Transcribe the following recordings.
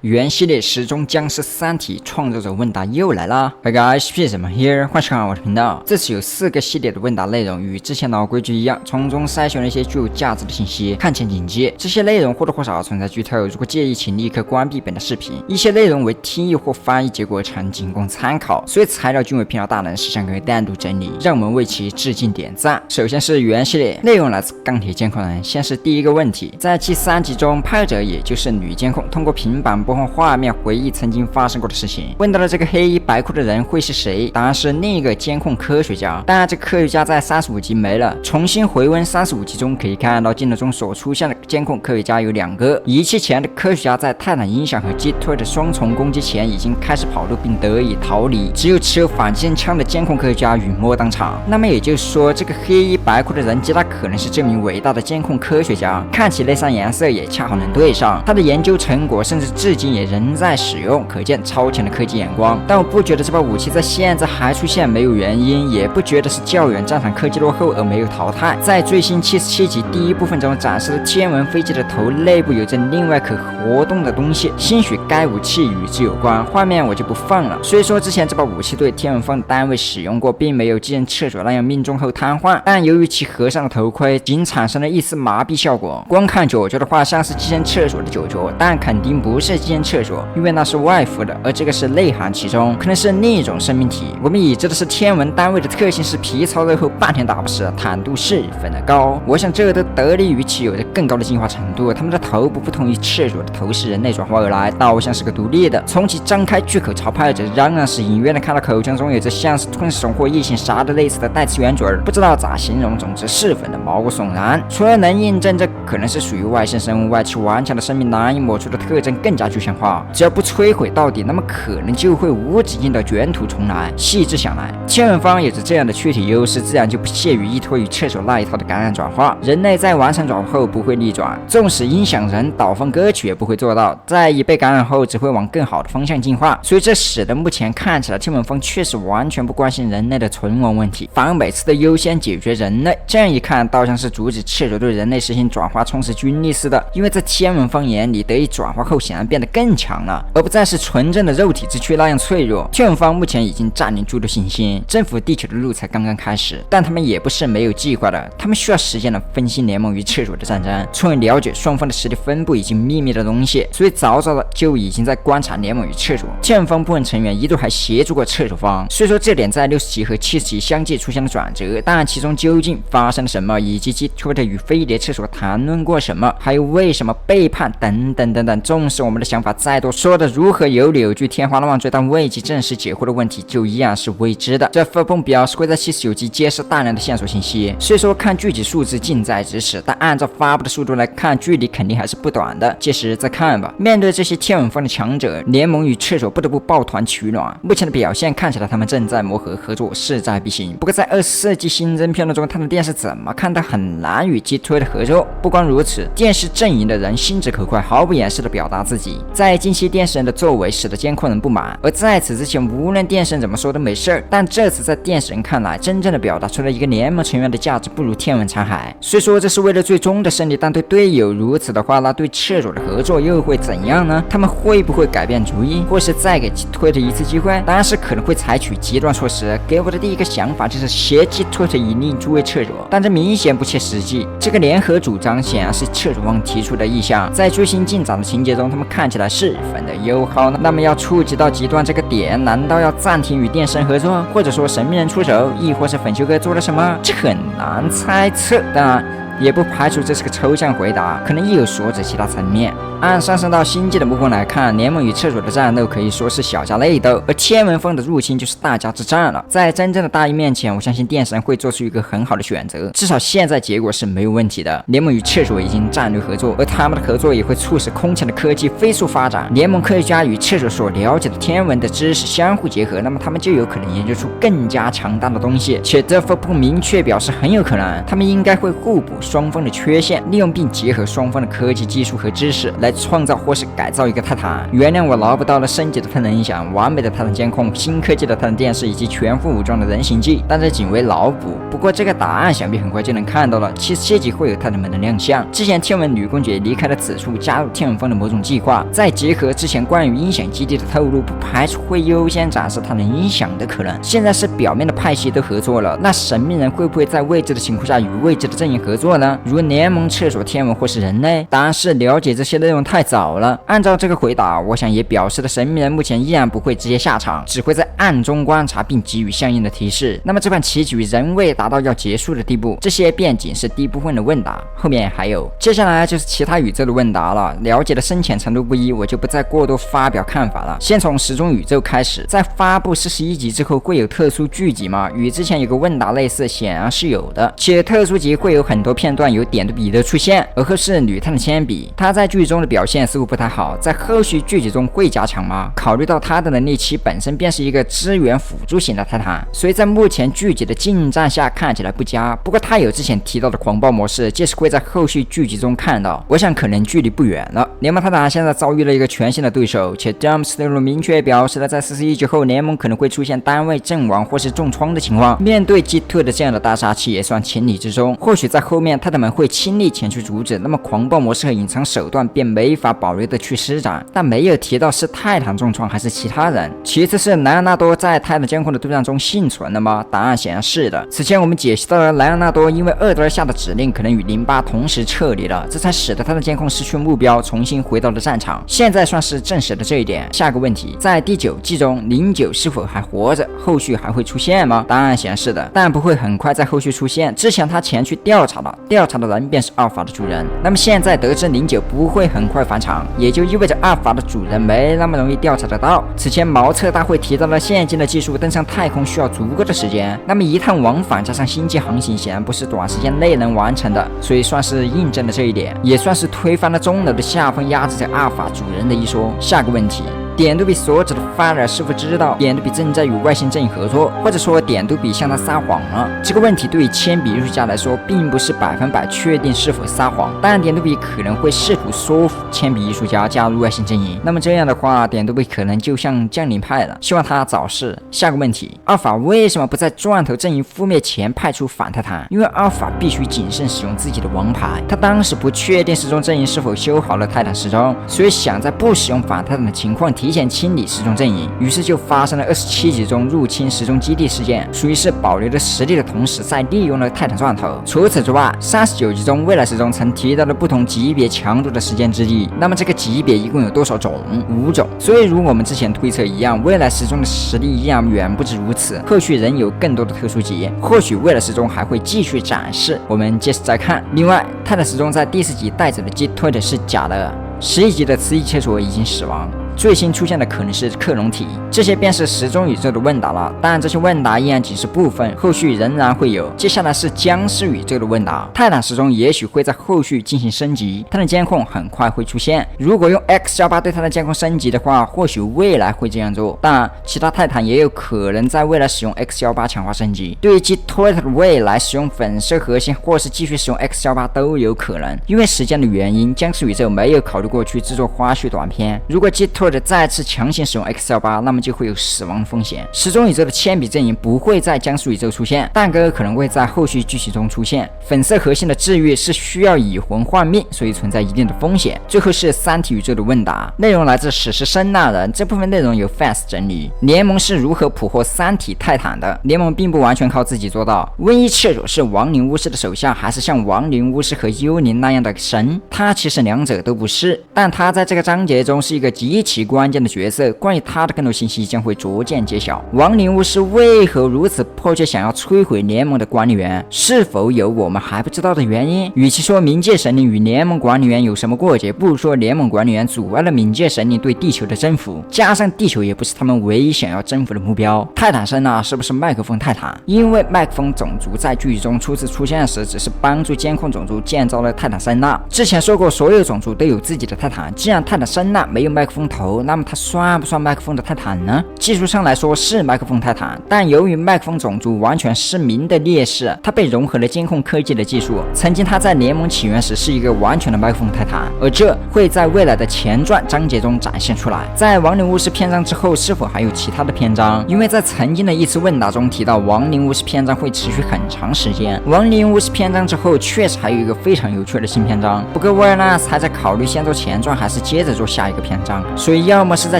原系列时钟僵尸3体创作者问答又来啦 ！Hi guys，Peter here， 欢迎收看我的频道。这次有4个系列的问答内容，与之前老规矩一样，从中筛选了一些具有价值的信息，看前谨记。这些内容或多或少存在剧透，如果介意，请立刻关闭本的视频。一些内容为听译或翻译结果，曾仅供参考，所以材料均为频道大人事项可以单独整理，让我们为其致敬点赞。首先是原系列，内容来自钢铁监控人。先是第一个问题，在第3集中，拍者也就是女监控通过平板播放画面回忆曾经发生过的事情。问到了这个黑衣白裤的人会是谁？答案是另一个监控科学家。当然，这科学家在35集没了。重新回温35集中可以看到，镜头中所出现的监控科学家有2个。仪器前的科学家在泰坦影响和击退的双重攻击前已经开始跑路并得以逃离，只有持有反舰枪的监控科学家陨没当场。那么也就是说，这个黑衣白裤的人极大可能是这名伟大的监控科学家。看起那3颜色也恰好能对上，他的研究成果甚至至今也仍在使用，可见超前的科技眼光。但我不觉得这把武器在现在还出现没有原因，也不觉得是较远战场科技落后而没有淘汰。在最新77集第1部分中展示的天文飞机的头内部有着另外可活动的东西，兴许该武器与之有关。画面我就不放了。虽说之前这把武器对天文方的单位使用过，并没有机人厕所那样命中后瘫痪，但由于其合上了头盔，仅产生了一丝麻痹效果。光看脚脚的话，像是机人厕所的脚脚，但肯定不是机人厕所，因为那是外附的，而这个是内含其中，可能是另一种生命体。我们已知的是天文单位的特性是皮糙肉厚，半天打不死，坦度10分的高。我想这都得力于其有着更高的进化程度，他们的头部不同于厕所的头是人类转化而来，倒像是个独立的。从其张开巨口朝拍者，仍然是隐约的看到口腔中有着像是吞噬或异形啥的类似的带刺圆嘴，不知道咋形容，总之10分的毛骨悚然。除了能印证这可能是属于外星生物外，其顽强的生命难以抹除的特征更加具象化。只要不摧毁到底，那么可能就会无止境的卷土重来。细致想来，天文方有着这样的躯体优势，自然就不屑于依托于厕所那一套的感染转化。人类在完成转化后不会逆转，纵使音响人导风歌曲也不会做到，在已被感染后只会往更好的方向进化。所以这使得目前看起来天文方确实完全不关心人类的存亡问题，反而每次都优先解决人类。这样一看，倒像是阻止厕所对人类实行转化充实军力似的。因为在天文方眼里，得以转化后显然变得更强了，而不再是纯正的肉体之躯那样脆弱。天文方目前已经占领诸多信心，征服地球的路才刚刚开始，但他们也不是没有计划的。他们需要实现了分析联盟与厕所的战争，从而了解双方的实力分布以及秘密的东西，所以早早的就已经在观察联盟与厕所。天文方部分成员一度还协助过厕所方，虽说这点在60集和70集相继出现了转折，但其中究竟发生了什么，以及基托特与飞碟厕所谈论过什么，还有为什么背叛等等等等，纵使我们的想法再多，说的如何有理有据天花乱坠，但未及正式解惑的问题就依然是未知的。这副本表示会在79集揭示大量的线索信息，虽说看具体数字近在咫尺，但按照发布的速度来看，距离肯定还是不短的，届时再看吧。面对这些天文方的强者，联盟与厕所不得不抱团取暖。目前的表现看起来他们正在磨合合作，势在必行。不过在24季新增片段中，他们电视怎么看都很难与基推的合作。不光如此，电视阵营的人心直口快，毫不掩饰的表达自己。在近期电视人的作为使得监控人不满，而在此之前无论电视人怎么说都没事儿，但这次在电视人看来，真正的表达出了一个联盟成员的价值不如天文残骸。虽说这是为了最终的胜利，但对队友如此的话，那对厕所的合作又会怎样呢？他们会不会改变主意，或是再给推特一次机会？当然是可能会采取极端措施。给我的第一个想法就是携击推特以令诸位厕所，但这明显不切实际。这个联合主张显然是厕所方提出的意向，在最新进展的情节中，他们看起来10分的友好。那么要触及到极端这个点，难道要暂停与电视人合作，或者说神秘人出手，亦或是粉球哥做了什么？这很难猜测。当然也不排除这是个抽象回答，可能亦有所指其他层面。按上升到星际的目光来看，联盟与厕所的战斗可以说是小家内斗，而天文方的入侵就是大家之战了。在真正的大义面前，我相信电神会做出一个很好的选择，至少现在结果是没有问题的。联盟与厕所已经战略合作，而他们的合作也会促使空前的科技飞速发展。联盟科学家与厕所所了解的天文的知识相互结合，那么他们就有可能研究出更加强大的东西，且这份不明确表示很有可能他们应该会互补双方的缺陷，利用并结合双方的科技技术和知识来创造或是改造一个泰坦。原谅我捞不到了升级的太阳音响、完美的泰坦监控、新科技的泰坦电视以及全副武装的人形机，但这仅为脑补。不过这个答案想必很快就能看到了。77集会有泰坦们的亮相，之前天文女公爵离开了此处，加入天文方的某种计划，再结合之前关于音响基地的透露，不排除会优先展示泰坦音响的可能。现在是表面的派系都合作了，那神秘人会不会在未知的情况下与未知的阵营合作呢？如联盟、厕所、天文或是人类？答案是了解这些内容太早了。按照这个回答，我想也表示了神秘人目前依然不会直接下场，只会在暗中观察并给予相应的提示。那么这盘棋局仍未达到要结束的地步，这些便仅是第一部分的问答，后面还有。接下来就是其他宇宙的问答了，了解的深浅程度不一，我就不再过多发表看法了。先从时钟宇宙开始，在发布41集之后会有特殊剧集吗？与之前有个问答类似，显然是有的，且特殊集会有很多片段有点对比的出现。而后是女探的铅笔，她在剧中的表现似乎不太好，在后续剧集中会加强吗？考虑到她的能力，其本身便是一个支援辅助型的泰坦，所以在目前剧集的进展下看起来不佳。不过她有之前提到的狂暴模式，届时会在后续剧集中看到，我想可能距离不远了。联盟泰坦现在遭遇了一个全新的对手，且 Dumbstone 明确表示了在41集后联盟可能会出现单位阵亡或是重创的情况。面对击退的这样的大杀器也算情理之中，或许在后面泰坦们会亲力前去阻止，那么狂暴模式和隐藏手段便没法保留的去施展。但没有提到是泰坦重创还是其他人。其次是莱昂纳多在泰坦监控的对战中幸存了吗？答案显然是的。此前我们解析到了莱昂纳多因为厄德尔下的指令可能与08同时撤离了，这才使得他的监控失去目标，重新回到了战场。现在算是证实了这一点。下个问题，在第9季中09是否还活着？后续还会出现吗？答案显然是的，但不会很快在后续出现。之前他前去调查了，调查的人便是阿尔法的主人。那么现在得知09不会很快返场，也就意味着阿尔法的主人没那么容易调查得到。此前茅测大会提到了现今的技术登上太空需要足够的时间，那么一趟往返加上星际航行显然不是短时间内能完成的，所以算是印证了这一点，也算是推翻了中楼的下方压制着阿尔法主人的一说。下个问题，点都比所指的法尔是否知道点都比正在与外星阵营合作，或者说点都比向他撒谎了？这个问题对于铅笔艺术家来说并不是100%确定是否撒谎，但点都比可能会试图说服铅笔艺术家加入外星阵营。那么这样的话，点都比可能就像降临派了，希望他早逝。下个问题，阿尔法为什么不在钻头阵营覆灭前派出反泰坦？因为阿尔法必须谨慎使用自己的王牌，他当时不确定时钟阵营是否修好了泰坦时钟，所以想在不使用反泰坦的情况提前清理时钟阵营，于是就发生了27集中入侵时钟基地事件，属于是保留了实力的同时再利用了泰坦钻头。除此之外，39集中未来时钟曾提到了不同级别强度的时间之力，那么这个级别一共有多少种？5种。所以如我们之前推测一样，未来时钟的实力依然远不止如此，后续仍有更多的特殊级，或许未来时钟还会继续展示，我们接着再看。另外，泰坦时钟在第4集带走的击退的是假的，11集的磁异厕所已经死亡，最新出现的可能是克隆体。这些便是时钟宇宙的问答了，当然这些问答依然只是部分，后续仍然会有。接下来是僵尸宇宙的问答，泰坦时钟也许会在后续进行升级，它的监控很快会出现。如果用 X18 对它的监控升级的话，或许未来会这样做，但其他泰坦也有可能在未来使用 X18 强化升级。对于击退的未来使用粉色核心或是继续使用 X18 都有可能。因为时间的原因，僵尸宇宙没有考虑过去制作花絮短片，如果击退再次强行使用 X18， 那么就会有死亡风险。时钟宇宙的铅笔阵营不会在僵尸宇宙出现，蛋哥可能会在后续剧情中出现。粉色核心的治愈是需要以魂换命，所以存在一定的风险。最后是三体宇宙的问答，内容来自史诗声纳人，这部分内容由 Fast 整理。联盟是如何捕获三体泰坦的？联盟并不完全靠自己做到。瘟疫厕所是亡灵巫师的手下，还是像亡灵巫师和幽灵那样的神？他其实两者都不是，但他在这个章节中是一个极其关键的角色，关于他的更多信息将会逐渐揭晓。亡灵巫师为何如此迫切想要摧毁联盟的管理员？是否有我们还不知道的原因？与其说冥界神灵与联盟管理员有什么过节，不如说联盟管理员阻碍了冥界神灵对地球的征服，加上地球也不是他们唯一想要征服的目标。泰坦声呐是不是麦克风泰坦？因为麦克风种族在剧中初次出现时只是帮助监控种族建造了泰坦声呐，之前说过所有种族都有自己的泰坦，既然泰坦声呐没有麦克风头，头，那么它算不算麦克风的泰坦呢？技术上来说是麦克风泰坦，但由于麦克风种族完全失明的劣势，它被融合了监控科技的技术。曾经它在联盟起源时是一个完全的麦克风泰坦，而这会在未来的前传章节中展现出来。在亡灵巫师篇章之后，是否还有其他的篇章？因为在曾经的一次问答中提到，亡灵巫师篇章会持续很长时间。亡灵巫师篇章之后，确实还有一个非常有趣的新篇章，不过威尔纳斯还在考虑先做前传还是接着做下一个篇章，所以要么是在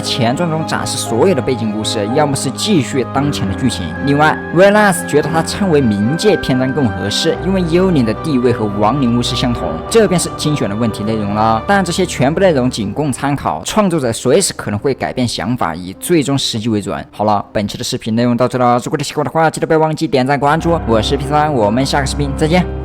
前传中展示所有的背景故事，要么是继续当前的剧情。另外，威尔纳斯觉得它称为冥界篇章更合适，因为幽灵的地位和亡灵巫师相同。这便是精选的问题内容了，但这些全部内容仅供参考，创作者随时可能会改变想法，以最终实际为准。好了，本期的视频内容到这了，如果你喜欢的话，记得不要忘记点赞关注。我是P3，我们下个视频再见。